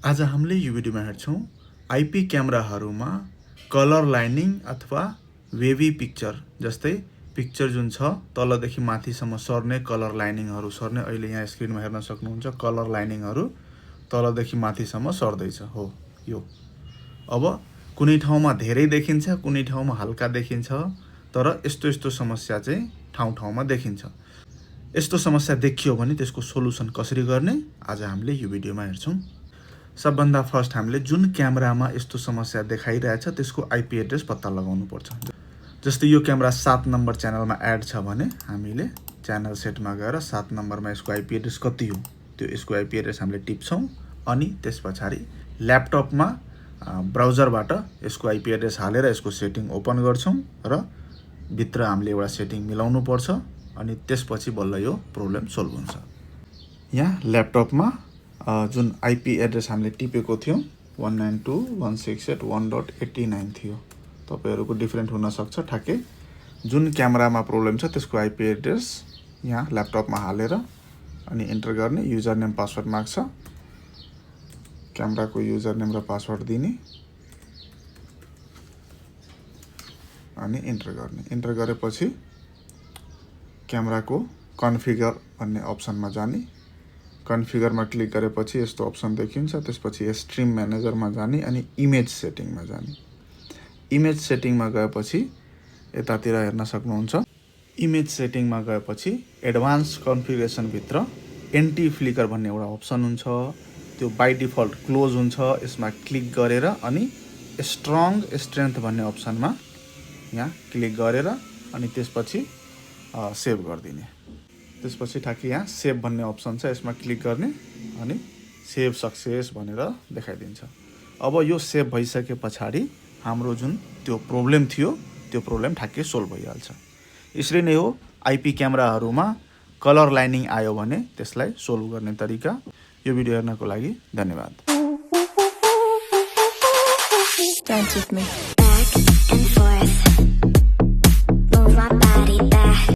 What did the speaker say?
आज हामीले यो भिडियोमा हेर्छौं आईपी क्यामेराहरुमा कलर लाइनिङ अथवा वेभी पिक्चर जस्तै पिक्चर जुन छ तलदेखि माथिसम्म सर्ने कलर लाइनिङहरु सर्ने अहिले यहाँ स्क्रिनमा हेर्न सक्नुहुन्छ कलर लाइनिङहरु तलदेखि माथिसम्म सर्दैछ हो यो अब कुनै ठाउँमा धेरै देखिन्छ कुनै ठाउँमा हल्का देखिन्छ तर यस्तो समस्या चाहिँ ठाउँ-ठाउँमा देखिन्छ यस्तो समस्या देखियो भने त्यसको सोलुसन कसरी गर्ने आज हामीले यो भिडियोमा हेर्छौं सबभन्दा फर्स्ट हामीले जुन क्यामेरामा यस्तो समस्या देखाइरहेछ त्यसको आईपी एड्रेस पत्ता लगाउनु पर्छ जस्तै यो क्यामेरा 7 नम्बर च्यानलमा एड छ भने हामीले च्यानल सेटमा गएर 7 नम्बरमा यसको आईपी एड्रेस कति हो त्यो यसको आईपी एड्रेस हामीले टिप्छौं अनि त्यसपछि ल्यापटपमा ब्राउजरबाट यसको आईपी एड्रेस हालेर यसको सेटिङ ओपन गर्छौं र भित्र हामीले एउटा सेटिङ मिलाउनु पर्छ अनि त्यसपछि बल्ल यो प्रब्लम सल्भ हुन्छ यहाँ ल्यापटपमा जुन आईपी एड्रेस हामीले टिपेको थियौं 192.168.1.89 थियो तपाईहरुको डिफरेन्ट हुन सक्छ ठ्याक्कै जुन क्यामेरामा प्रब्लम छ त्यसको आईपी एड्रेस यहाँ ल्यापटपमा हालेर अनि इन्टर गर्ने युजर नेम पासवर्ड माग्छ क्यामेराको युजर नेम र पासवर्ड दिने अनि इन्टर गर्ने इन्टर गरेपछि क्यामेराको कन्फिगर भन्ने अप्सनमा जाने कन्फिगरमा क्लिक गरेपछि यस्तो अप्सन देखिन्छ त्यसपछि स्ट्रिम म्यानेजरमा जाने अनि इमेज सेटिङमा जाने इमेज सेटिङमा गएपछि यतातिर हेर्न सक्नुहुन्छ इमेज सेटिङमा गएपछि एडभान्स कन्फिगरेसन भित्र एन्टी फ्लिकर भन्ने एउटा अप्सन हुन्छ त्यो बाइ डिफल्ट क्लोज हुन्छ यसमा क्लिक गरेर अनि स्ट्रङ स्ट्रेन्थ भन्ने अप्सनमा यहाँ क्लिक गरेर अनि त्यसपछि सेभ गर्दिने त्यसपछि ठ्याक्कै यहाँ सेभ भन्ने अप्सन छ यसमा क्लिक गर्ने अनि सेभ सक्सेस भनेर देखाइदिन्छ अब यो सेभ भइसकेपछि हाम्रो जुन त्यो प्रब्लम थियो त्यो प्रब्लम ठ्याक्कै सोल्भ भइहाल्छ यसरी नै हो आईपी क्यामेराहरुमा कलर लाइनिङ आयो भने त्यसलाई सोल्भ गर्ने तरिका यो भिडियो हेर्नको लागि धन्यवाद